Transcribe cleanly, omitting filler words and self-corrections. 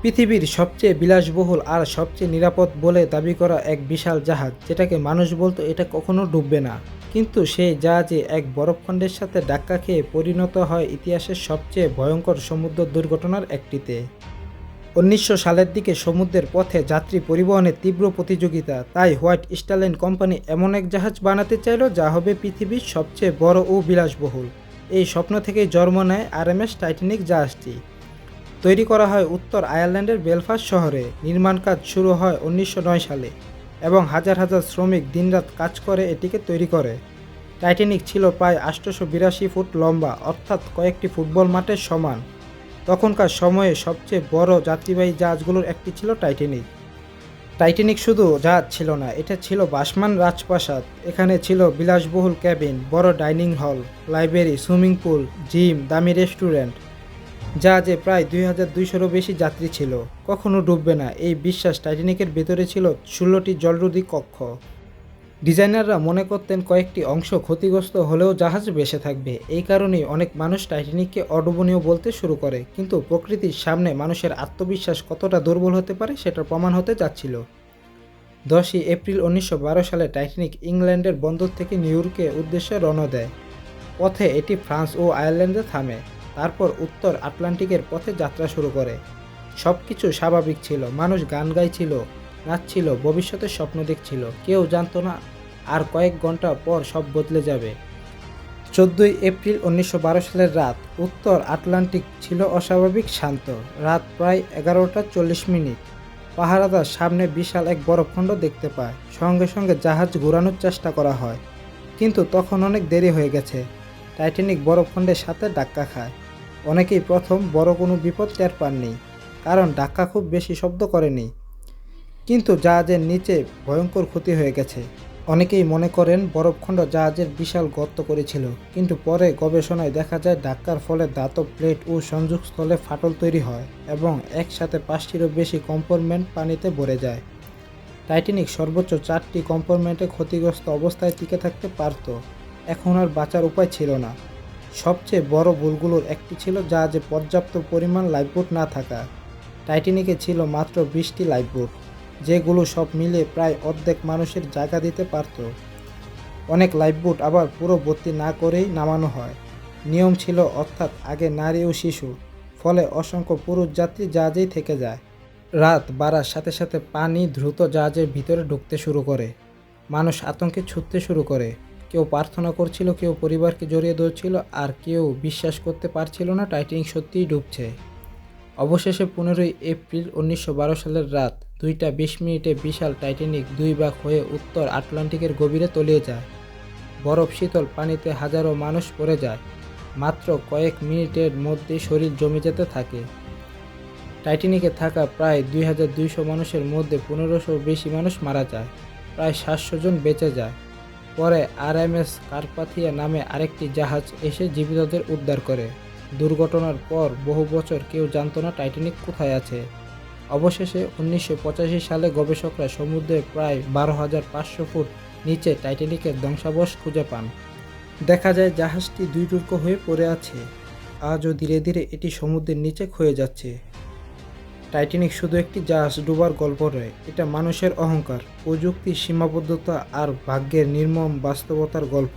পৃথিবীর সবচেয়ে বিলাসবহুল আর সবচেয়ে নিরাপদ বলে দাবি করা এক বিশাল জাহাজ যেটাকে মানুষ বলতো এটা কখনো ডুববে না, কিন্তু সেই জাহাজে এক বরফখণ্ডের সাথে ধাক্কা খেয়ে পরিণত হয় ইতিহাসের সবচেয়ে ভয়ঙ্কর সমুদ্র দুর্ঘটনার একটিতে। 1900 সালের দিকে সমুদ্রের পথে যাত্রী পরিবহনের তীব্র প্রতিযোগিতা, তাই হোয়াইট স্টার লাইন কোম্পানি এমন এক জাহাজ বানাতে চাইল যা হবে পৃথিবীর সবচেয়ে বড় ও বিলাসবহুল। এই স্বপ্ন থেকেই জন্ম নেয় আরএমএস টাইটানিক জাহাজটি। তৈরি করা হয় উত্তর আয়ারল্যান্ডের বেলফাস্ট শহরে। নির্মাণ কাজ শুরু হয় 1909 সালে এবং হাজার হাজার শ্রমিক দিনরাত কাজ করে এটিকে তৈরি করে। টাইটানিক ছিল প্রায় 882 ফুট লম্বা, অর্থাৎ কয়েকটি ফুটবল মাঠের সমান। তখনকার সময়ে সবচেয়ে বড় যাত্রীবাহী জাহাজগুলোর একটি ছিল টাইটানিক। টাইটানিক শুধু জাহাজ ছিল না, এটা ছিল ভাসমান রাজপ্রাসাদ। এখানে ছিল বিলাসবহুল ক্যাবিন, বড় dining hall, library, swimming pool, gym, দামি রেস্টুরেন্ট। জাহাজে প্রায় 2200-রও বেশি যাত্রী ছিল। কখনো ডুববে না এই বিশ্বাস টাইটানিকের ভেতরে ছিল 16টি জলরোধী কক্ষ। ডিজাইনাররা মনে করতেন কয়েকটি অংশ ক্ষতিগ্রস্ত হলেও জাহাজ বেঁচে থাকবে। এই কারণেই অনেক মানুষ টাইটানিককে অডুবনীয় বলতে শুরু করে, কিন্তু প্রকৃতির সামনে মানুষের আত্মবিশ্বাস কতটা দুর্বল হতে পারে সেটার প্রমাণ হতে যাচ্ছিল। 10ই এপ্রিল 1912 সালে টাইটানিক ইংল্যান্ডের বন্দর থেকে নিউ ইয়র্কের উদ্দেশ্যে রওনা দেয়। পথে এটি ফ্রান্স ও আয়ারল্যান্ডে থামে, তারপর উত্তর আটলান্টিকের পথে যাত্রা শুরু করে। সব কিছু স্বাভাবিক ছিল, মানুষ গান গাইছিল, নাচছিল, ভবিষ্যতের স্বপ্ন দেখছিল। কেউ জানতো না আর কয়েক ঘন্টা পর সব বদলে যাবে। 14ই এপ্রিল 1912 সালের রাত। উত্তর আটলান্টিক ছিল অস্বাভাবিক শান্ত। রাত প্রায় 11টা 40 মিনিট। পাহারাদার সামনে বিশাল এক বরফখণ্ড দেখতে পায়। সঙ্গে সঙ্গে জাহাজ ঘোরানোর চেষ্টা করা হয়, কিন্তু তখন অনেক দেরি হয়ে গেছে। টাইটানিক বরফখণ্ডের সাথে ধাক্কা খায়। অনেকেই প্রথম বড় কোনো বিপদ টের পাননি, কারণ ধাক্কা খুব বেশি শব্দ করেনি, কিন্তু জাহাজের নিচে ভয়ঙ্কর ক্ষতি হয়ে গেছে। অনেকেই মনে করেন বরফখণ্ড জাহাজের বিশাল গর্ত করেছিল, কিন্তু পরে গবেষণায় দেখা যায় ধাক্কার ফলে ধাতব প্লেট ও সংযোগস্থলে ফাটল তৈরি হয় এবং একসাথে 5টিরও বেশি কম্পার্টমেন্ট পানিতে ভরে যায়। টাইটানিক সর্বোচ্চ 4টি কম্পার্টমেন্টে ক্ষতিগ্রস্ত অবস্থায় টিকে থাকতে পারত। এখন আর বাঁচার উপায় ছিল না। সবচেয়ে বড় ভুলগুলোর একটি ছিল জাহাজে পর্যাপ্ত পরিমাণ লাইফবোট না থাকা। টাইটানিকে ছিল মাত্র 20টি লাইফবোট, যেগুলো সব মিলে প্রায় অর্ধেক মানুষের জায়গা দিতে পারত। অনেক লাইফবোট আবার পুরো ভর্তি না করেই নামানো হয়। নিয়ম ছিল, অর্থাৎ আগে নারী ও শিশু, ফলে অসংখ্য পুরুষ যাত্রী জাহাজেই থেকে যায়। রাত বাড়ার সাথে সাথে পানি দ্রুত জাহাজের ভিতরে ঢুকতে শুরু করে। মানুষ আতঙ্কে ছুটতে শুরু করে। কেউ প্রার্থনা করছিল, কেউ পরিবারকে জড়িয়ে ধরছিল, আর কেউ বিশ্বাস করতে পারছিল না টাইটানিক সত্যিই ডুবছে। অবশেষে 15ই এপ্রিল 1912 সালের রাত 2টা 20 মিনিটে বিশাল টাইটানিক 2 ভাগ হয়ে উত্তর আটলান্টিকের গভীরে তলিয়ে যায়। বরফ শীতল পানিতে হাজারো মানুষ পড়ে যায়। মাত্র কয়েক মিনিটের মধ্যে শরীর জমে যেতে থাকে। টাইটানিকে থাকা প্রায় 2200 মানুষের মধ্যে 1500-র বেশি মানুষ মারা যায়। প্রায় 700 জন বেঁচে যায়। পরে আরএমএস কার্পাথিয়া নামে আরেকটি জাহাজ এসে জীবিতদের উদ্ধার করে। দুর্ঘটনার পর বহু বছর কেউ জানত না টাইটানিক কোথায় আছে। অবশেষে 1985 সালে গবেষকরা সমুদ্রের প্রায় 12,500 ফুট নিচে টাইটানিকের ধ্বংসাবশেষ খুঁজে পান। দেখা যায় জাহাজটি 2 টুকরো হয়ে পড়ে আছে। আজও ধীরে ধীরে এটি সমুদ্রের নিচে ক্ষয়ে যাচ্ছে। টাইটানিক শুধু একটি জাহাজ ডুবার গল্প নয়, এটা মানুষের অহংকার, প্রযুক্তির সীমাবদ্ধতা আর ভাগ্যের নির্মম বাস্তবতার গল্প।